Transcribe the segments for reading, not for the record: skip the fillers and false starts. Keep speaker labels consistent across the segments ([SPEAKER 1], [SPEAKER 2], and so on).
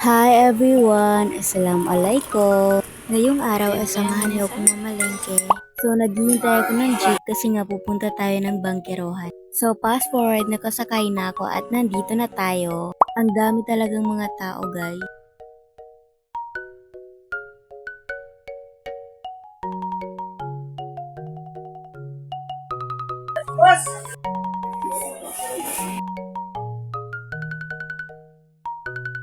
[SPEAKER 1] Hi everyone! Assalamualaikum! Ngayong araw ay samahan niyo akong mamalengke. So naghihintay ako ng jeep kasi nga pupunta tayo ng Bangkerohan. So fast forward, nakasakay na ako at nandito na tayo. Ang dami talagang mga tao guys.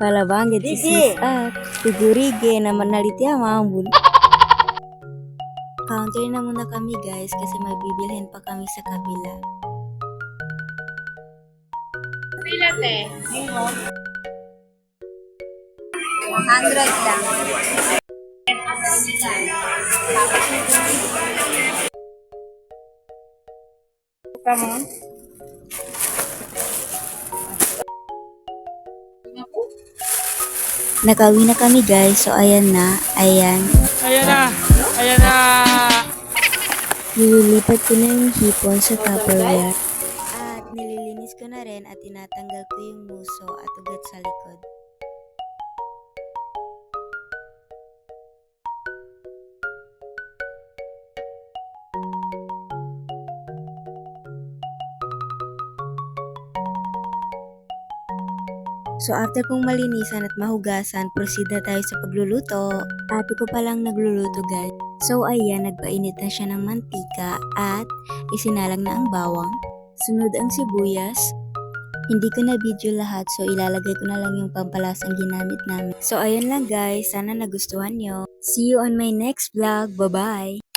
[SPEAKER 1] Palabang sis at sigurige naman nalitya mamul. Counter na muna kami guys kasi may bibilhin pa kami sa kabila.
[SPEAKER 2] Pila te? 100 lang. Kamu?
[SPEAKER 1] Nakauwi na kami guys, so ayan na, ayan.
[SPEAKER 2] Ayan na! Ayan na!
[SPEAKER 1] Nililipat ko na yung hipon sa Tupperware. At nililinis ko na rin at tinatanggal ko yung muso at ugat sa likod. So after kong malinisan at mahugasan, proceed na tayo sa pagluluto. Ate ko palang nagluluto guys. So ayan, nagpainit na siya ng mantika at isinalang na ang bawang. Sunod ang sibuyas. Hindi ko na video lahat, so ilalagay ko na lang yung pampalasang ginamit namin. So ayun lang guys, sana nagustuhan nyo. See you on my next vlog. Bye bye!